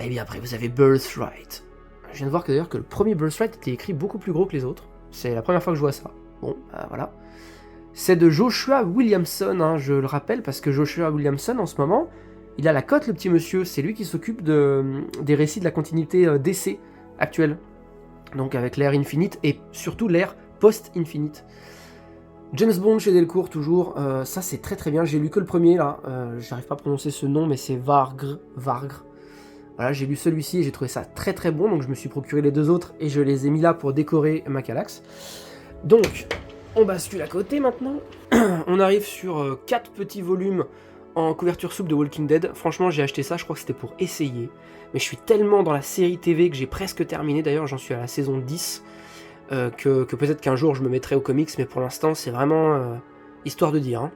Et bien après, vous avez Birthright. Je viens de voir que d'ailleurs que le premier Birthright était écrit beaucoup plus gros que les autres. C'est la première fois que je vois ça. Bon, voilà. C'est de Joshua Williamson, hein, je le rappelle, parce que Joshua Williamson, en ce moment, il a la cote, le petit monsieur. C'est lui qui s'occupe des récits de la continuité DC actuelle. Donc avec l'ère Infinite, et surtout l'ère post-Infinite. James Bond chez Delcourt, toujours, ça c'est très bien, j'ai lu que le premier là, j'arrive pas à prononcer ce nom, mais c'est Vargr. Voilà, j'ai lu celui-ci et j'ai trouvé ça très bon, donc je me suis procuré les deux autres et je les ai mis là pour décorer ma Kallax. Donc, on bascule à côté maintenant, on arrive sur 4 petits volumes en couverture souple de Walking Dead. Franchement, j'ai acheté ça, je crois que c'était pour essayer, mais je suis tellement dans la série TV que j'ai presque terminé, d'ailleurs j'en suis à la saison 10, que peut-être qu'un jour je me mettrai aux comics, mais pour l'instant c'est vraiment histoire de dire. Hein.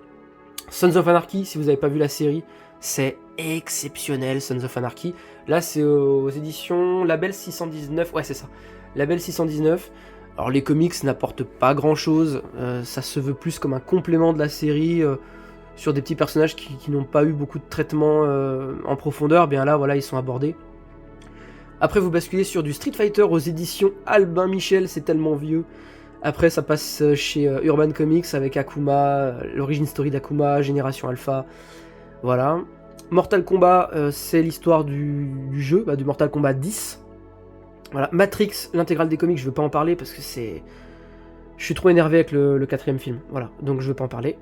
Sons of Anarchy, si vous n'avez pas vu la série, c'est exceptionnel, Sons of Anarchy. Là c'est aux éditions Label 619, ouais c'est ça, Label 619. Alors les comics n'apportent pas grand chose, ça se veut plus comme un complément de la série, sur des petits personnages qui n'ont pas eu beaucoup de traitement en profondeur, bien là voilà ils sont abordés. Après, vous basculez sur du Street Fighter aux éditions Albin Michel, c'est tellement vieux. Après, ça passe chez Urban Comics avec Akuma, l'origine story d'Akuma, Génération Alpha. Voilà. Mortal Kombat, c'est l'histoire du jeu, du Mortal Kombat 10. Voilà. Matrix, l'intégrale des comics, je veux pas en parler parce que c'est... Je suis trop énervé avec le 4ème film. Voilà, donc je veux pas en parler.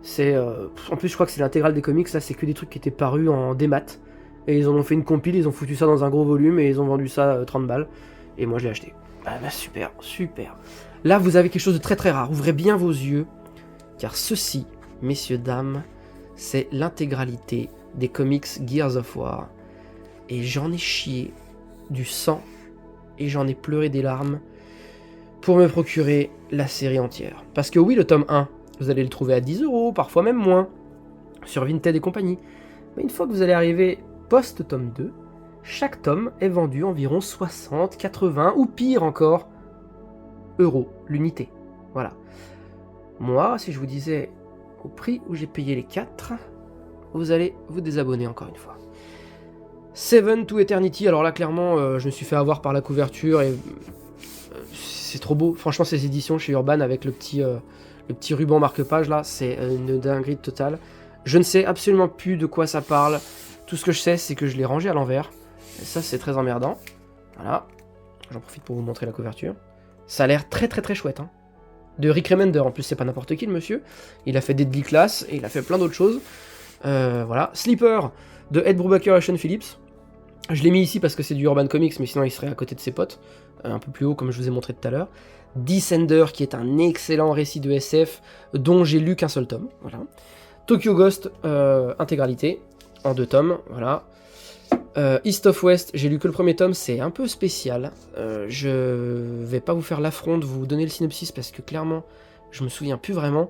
C'est... En plus, je crois que c'est l'intégrale des comics, là, c'est que des trucs qui étaient parus en démat. Et ils en ont fait une compile, ils ont foutu ça dans un gros volume et ils ont vendu ça 30 balles. Et moi je l'ai acheté. Super. Là vous avez quelque chose de très rare. Ouvrez bien vos yeux. Car ceci, messieurs, dames, c'est l'intégralité des comics Gears of War. Et j'en ai chié du sang et j'en ai pleuré des larmes pour me procurer la série entière. Parce que oui, le tome 1, vous allez le trouver à 10 €, parfois même moins, sur Vinted et compagnie. Mais une fois que vous allez arriver post-tome 2, chaque tome est vendu environ 60, 80 ou pire encore euros l'unité. Voilà. Moi, si je vous disais au prix où j'ai payé les 4, vous allez vous désabonner encore une fois. Seven to Eternity, alors là clairement je me suis fait avoir par la couverture et c'est trop beau. Franchement ces éditions chez Urban avec le petit ruban marque-page là, c'est une dinguerie totale. Je ne sais absolument plus de quoi ça parle. Tout ce que je sais, c'est que je l'ai rangé à l'envers. Et ça, c'est très emmerdant. Voilà. J'en profite pour vous montrer la couverture. Ça a l'air très chouette. Hein. De Rick Remender, en plus, c'est pas n'importe qui, le monsieur. Il a fait Deadly Class et il a fait plein d'autres choses. Voilà. Sleeper de Ed Brubaker et Sean Phillips. Je l'ai mis ici parce que c'est du Urban Comics, mais sinon il serait à côté de ses potes. Un peu plus haut, comme je vous ai montré tout à l'heure. Descender, qui est un excellent récit de SF, dont j'ai lu qu'un seul tome. Voilà. Tokyo Ghost, intégralité. En 2 tomes, voilà. East of West, j'ai lu que le premier tome, c'est un peu spécial. Je vais pas vous faire l'affront de vous donner le synopsis parce que clairement, je me souviens plus vraiment.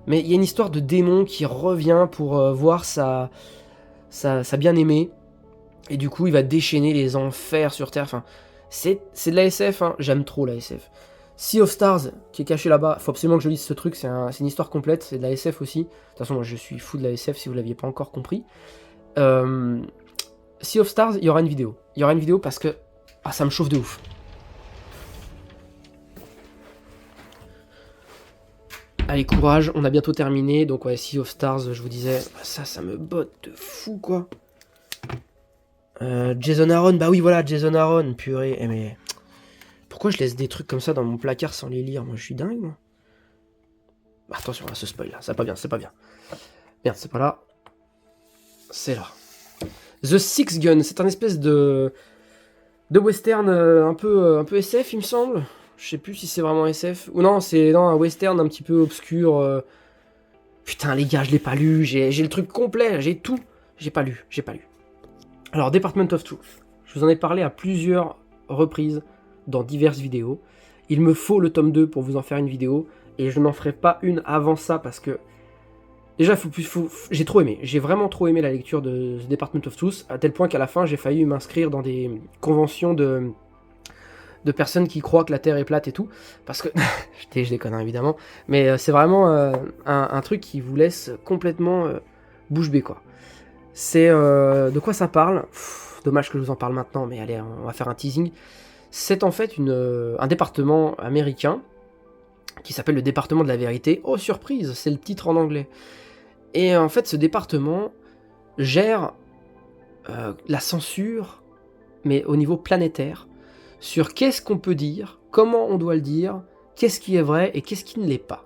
Mais il y a une histoire de démon qui revient pour voir sa bien-aimée. Et du coup, il va déchaîner les enfers sur Terre. Enfin, c'est de la SF, hein. J'aime trop la SF. Sea of Stars, qui est caché là-bas, faut absolument que je lise ce truc, c'est une histoire complète, c'est de la SF aussi. De toute façon, moi je suis fou de la SF si vous l'aviez pas encore compris. Sea of Stars, il y aura une vidéo. Il y aura une vidéo parce que ça me chauffe de ouf. Allez, courage, on a bientôt terminé. Donc ouais, Sea of Stars, je vous disais, ça me botte de fou, quoi. Jason Aaron, bah oui, voilà, Jason Aaron, purée. Mais pourquoi je laisse des trucs comme ça dans mon placard sans les lire? Moi, je suis dingue, moi. Attention à ce spoil là, c'est pas bien, c'est pas bien. Merde, c'est pas là. C'est là. The Six Gun, c'est un espèce de western un peu SF, il me semble. Je sais plus si c'est vraiment SF. Ou non, c'est un western un petit peu obscur. Putain, les gars, je l'ai pas lu. J'ai le truc complet, j'ai tout. J'ai pas lu. Alors, Department of Truth. Je vous en ai parlé à plusieurs reprises dans diverses vidéos. Il me faut le tome 2 pour vous en faire une vidéo. Et je n'en ferai pas une avant ça parce que... Déjà, j'ai trop aimé. J'ai vraiment trop aimé la lecture de The Department of Truth, à tel point qu'à la fin, j'ai failli m'inscrire dans des conventions de personnes qui croient que la Terre est plate et tout. Parce que... je déconne, hein, évidemment. Mais c'est vraiment un truc qui vous laisse complètement bouche bée, quoi. C'est... de quoi ça parle? Dommage que je vous en parle maintenant, mais allez, on va faire un teasing. C'est en fait un département américain qui s'appelle le département de la vérité. Oh, surprise, c'est le titre en anglais. Et en fait, ce département gère la censure, mais au niveau planétaire, sur qu'est-ce qu'on peut dire, comment on doit le dire, qu'est-ce qui est vrai et qu'est-ce qui ne l'est pas.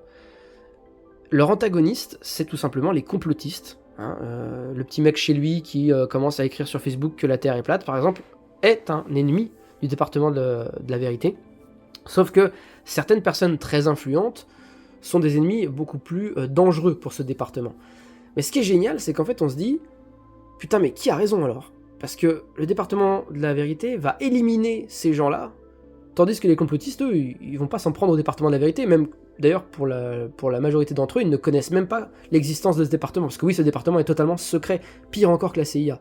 Leur antagoniste, c'est tout simplement les complotistes. Hein, le petit mec chez lui qui commence à écrire sur Facebook que la Terre est plate, par exemple, est un ennemi du département de la vérité. Sauf que certaines personnes très influentes sont des ennemis beaucoup plus dangereux pour ce département. Mais ce qui est génial, c'est qu'en fait on se dit, putain mais qui a raison alors? Parce que le département de la vérité va éliminer ces gens-là, tandis que les complotistes, eux, ils vont pas s'en prendre au département de la vérité, même d'ailleurs pour la majorité d'entre eux, ils ne connaissent même pas l'existence de ce département, parce que oui, ce département est totalement secret, pire encore que la CIA.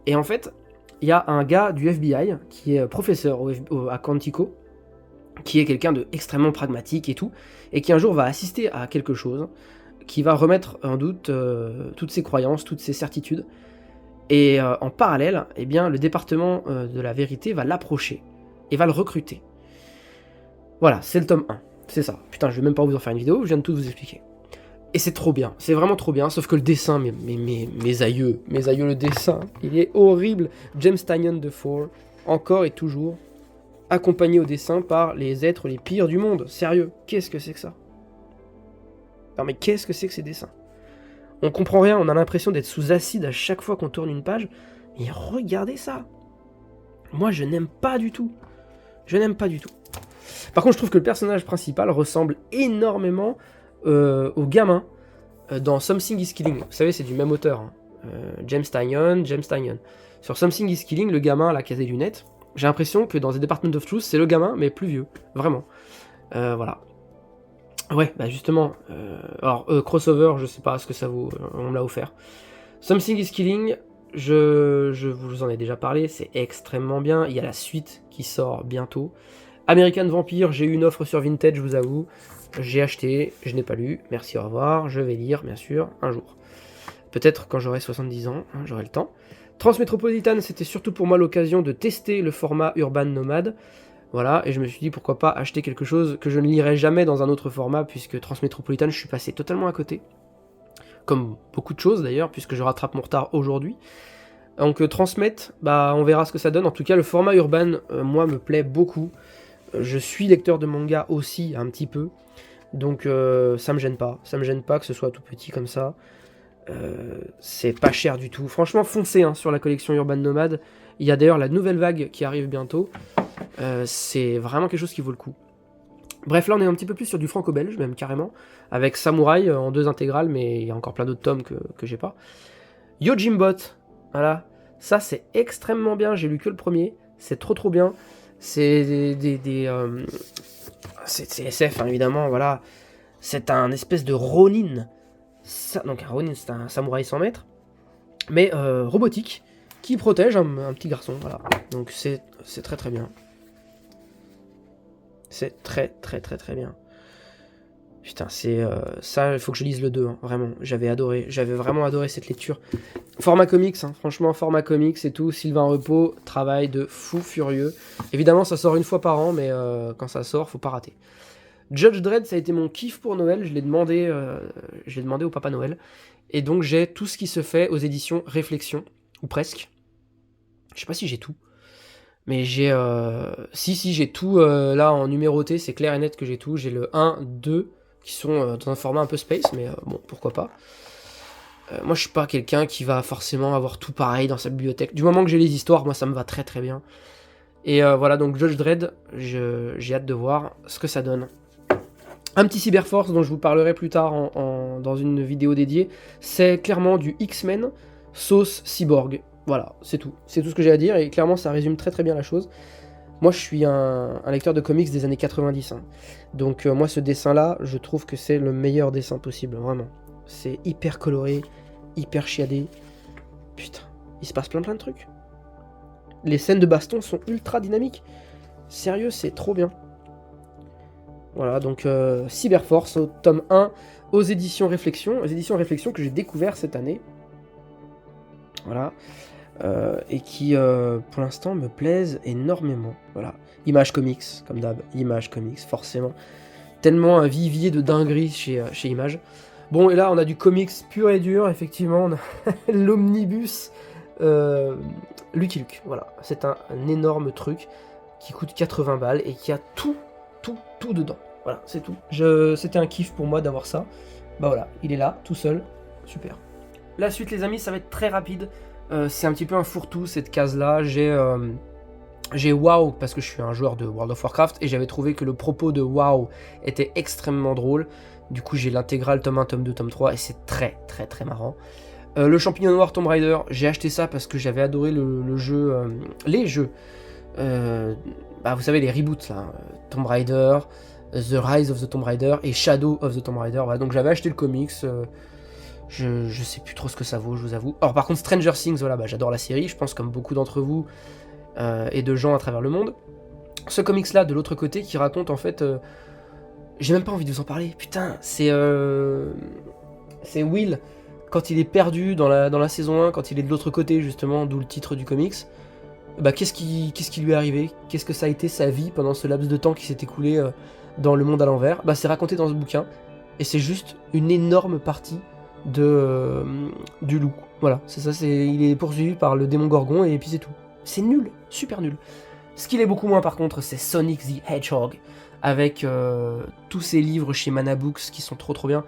Et en fait, il y a un gars du FBI, qui est professeur à Quantico, qui est quelqu'un de extrêmement pragmatique et tout, et qui un jour va assister à quelque chose, qui va remettre en doute toutes ses croyances, toutes ses certitudes, et en parallèle, eh bien, le département de la vérité va l'approcher, et va le recruter. Voilà, c'est le tome 1, c'est ça. Putain, je vais même pas vous en faire une vidéo, je viens de tout vous expliquer. Et c'est trop bien, c'est vraiment trop bien, sauf que le dessin, mes aïeux, le dessin, il est horrible. James Tynion de Four, encore et toujours, accompagné au dessin par les êtres les pires du monde. Sérieux, qu'est-ce que c'est que ça? Non mais qu'est-ce que c'est que ces dessins? On comprend rien, on a l'impression d'être sous acide à chaque fois qu'on tourne une page. Mais regardez ça! Moi je n'aime pas du tout. Je n'aime pas du tout. Par contre je trouve que le personnage principal ressemble énormément au gamin dans Something is Killing. Vous savez, c'est du même auteur. Hein. James Tynion. Sur Something is Killing, le gamin là qui a des lunettes, j'ai l'impression que dans The Department of Truth, c'est le gamin, mais plus vieux. Vraiment. Voilà. Ouais, bah justement. Alors, crossover, je sais pas ce que ça vaut. On me l'a offert. Something is Killing, je vous en ai déjà parlé, c'est extrêmement bien. Il y a la suite qui sort bientôt. American Vampire, j'ai eu une offre sur Vintage, je vous avoue. J'ai acheté, je n'ai pas lu. Merci, au revoir. Je vais lire, bien sûr, un jour. Peut-être quand j'aurai 70 ans, hein, j'aurai le temps. Transmétropolitane, c'était surtout pour moi l'occasion de tester le format Urban Nomade. Voilà, et je me suis dit pourquoi pas acheter quelque chose que je ne lirai jamais dans un autre format, puisque Transmétropolitane, je suis passé totalement à côté. Comme beaucoup de choses d'ailleurs, puisque je rattrape mon retard aujourd'hui. Donc Transmet, bah on verra ce que ça donne. En tout cas, le format Urban, moi, me plaît beaucoup. Je suis lecteur de manga aussi, un petit peu. Donc ça me gêne pas. Ça me gêne pas que ce soit tout petit comme ça. C'est pas cher du tout. Franchement, foncez hein, sur la collection Urban Nomade. Il y a d'ailleurs la nouvelle vague qui arrive bientôt. C'est vraiment quelque chose qui vaut le coup. Bref, là on est un petit peu plus sur du franco-belge, même carrément, avec Samouraï en 2 intégrales, mais il y a encore plein d'autres tomes que j'ai pas. Yojimbot, voilà, Ça, c'est extrêmement bien. J'ai lu que le premier. C'est trop bien. C'est c'est SF, hein, évidemment, voilà. C'est un espèce de Ronin. Donc un Ronin, c'est un samouraï 100 mètres. Mais robotique, qui protège un petit garçon, voilà. Donc c'est très bien. C'est très bien. Putain, c'est ça, il faut que je lise le 2, hein, vraiment. J'avais vraiment adoré cette lecture. Format comics, hein, franchement, format comics et tout. Sylvain Repos, travail de fou furieux. Évidemment, ça sort une fois par an, mais quand ça sort, faut pas rater. Judge Dredd, ça a été mon kiff pour Noël. Je l'ai demandé au Papa Noël. Et donc, j'ai tout ce qui se fait aux éditions Réflexion, ou presque. Je sais pas si j'ai tout. Mais j'ai... Si, j'ai tout là en numéroté, c'est clair et net que j'ai tout. J'ai le 1, 2, qui sont dans un format un peu space, mais bon, pourquoi pas. Moi, je suis pas quelqu'un qui va forcément avoir tout pareil dans sa bibliothèque. Du moment que j'ai les histoires, moi, ça me va très bien. Et voilà, donc Judge Dredd, j'ai hâte de voir ce que ça donne. Un petit Cyberforce dont je vous parlerai plus tard dans une vidéo dédiée, c'est clairement du X-Men sauce cyborg. Voilà, c'est tout. C'est tout ce que j'ai à dire, et clairement, ça résume très bien la chose. Moi, je suis un lecteur de comics des années 90. Hein. Donc, moi, ce dessin-là, je trouve que c'est le meilleur dessin possible, vraiment. C'est hyper coloré, hyper chiadé. Putain, il se passe plein de trucs. Les scènes de baston sont ultra dynamiques. Sérieux, c'est trop bien. Voilà, donc Cyberforce, au tome 1, aux éditions Réflexion que j'ai découvert cette année. Voilà. Et qui, pour l'instant, me plaisent énormément. Voilà. Image Comics, comme d'hab. Image Comics, forcément. Tellement un vivier de dinguerie chez Image. Bon, et là, on a du comics pur et dur, effectivement. On a l'omnibus Lucky Luke. Voilà. C'est un énorme truc qui coûte 80 balles et qui a tout dedans. Voilà, c'est tout. C'était un kiff pour moi d'avoir ça. Bah voilà, il est là, tout seul. Super. La suite, les amis, ça va être très rapide. C'est un petit peu un fourre-tout, cette case-là. J'ai WoW, parce que je suis un joueur de World of Warcraft, et j'avais trouvé que le propos de WoW était extrêmement drôle. Du coup, j'ai l'intégrale tome 1, tome 2, tome 3, et c'est très marrant. Le Champignon Noir Tomb Raider, j'ai acheté ça parce que j'avais adoré le jeu... les jeux. Vous savez, les reboots, là. Tomb Raider, The Rise of the Tomb Raider, et Shadow of the Tomb Raider. Voilà, donc j'avais acheté le comics... Je sais plus trop ce que ça vaut, je vous avoue. Alors par contre, Stranger Things, voilà, j'adore la série, je pense comme beaucoup d'entre vous et de gens à travers le monde. Ce comics-là, de l'autre côté, qui raconte en fait... j'ai même pas envie de vous en parler, putain, c'est Will, quand il est perdu dans la saison 1, quand il est de l'autre côté, justement, d'où le titre du comics. Qu'est-ce qui lui est arrivé? Qu'est-ce que ça a été sa vie pendant ce laps de temps qui s'est écoulé dans le monde à l'envers? C'est raconté dans ce bouquin, et c'est juste une énorme partie du loup. Voilà, c'est ça, il est poursuivi par le démon Gorgon et puis c'est tout. C'est nul, super nul. Ce qu'il est beaucoup moins par contre, c'est Sonic the Hedgehog, avec tous ces livres chez Mana Books qui sont trop bien.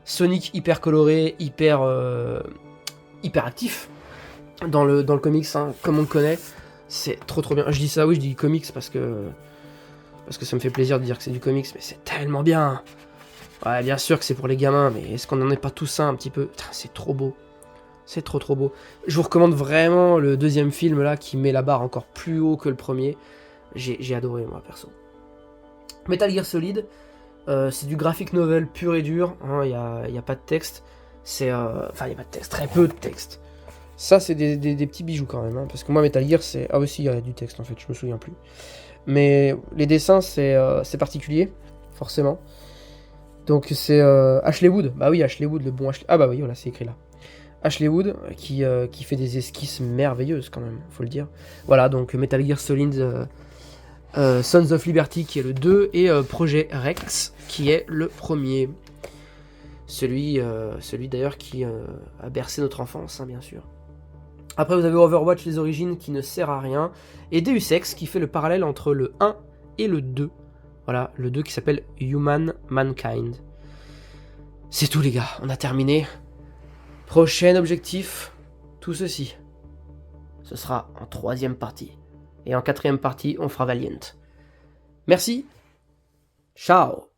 Sonic hyper coloré, hyper actif dans le comics, hein, comme on le connaît. C'est trop bien. Je dis ça, oui, je dis comics parce que ça me fait plaisir de dire que c'est du comics, mais c'est tellement bien. Ouais, bien sûr que c'est pour les gamins, mais est-ce qu'on n'en est pas tous un petit peu? Putain, c'est trop beau. C'est trop beau. Je vous recommande vraiment le deuxième film, là, qui met la barre encore plus haut que le premier. J'ai adoré, moi, perso. Metal Gear Solid, c'est du graphic novel pur et dur. Il y a pas de texte. Il y a pas de texte, très peu de texte. Ça, c'est des petits bijoux, quand même. Hein, parce que moi, Metal Gear, c'est... Ah oui, si, il y a du texte, en fait, je me souviens plus. Mais les dessins, c'est particulier, forcément. Donc c'est Ashley Wood, bah oui, Ashley Wood, le bon Ashley... Ah bah oui, voilà, c'est écrit là. Ashley Wood, qui fait des esquisses merveilleuses quand même, faut le dire. Voilà, donc Metal Gear Solid Sons of Liberty, qui est le 2, et Projet Rex, qui est le premier. Celui d'ailleurs qui a bercé notre enfance, hein, bien sûr. Après, vous avez Overwatch, les origines, qui ne sert à rien, et Deus Ex, qui fait le parallèle entre le 1 et le 2. Voilà, le 2 qui s'appelle Human Mankind. C'est tout les gars, on a terminé. Prochain objectif, tout ceci. Ce sera en 3e partie. Et en 4e partie, on fera Valiant. Merci. Ciao.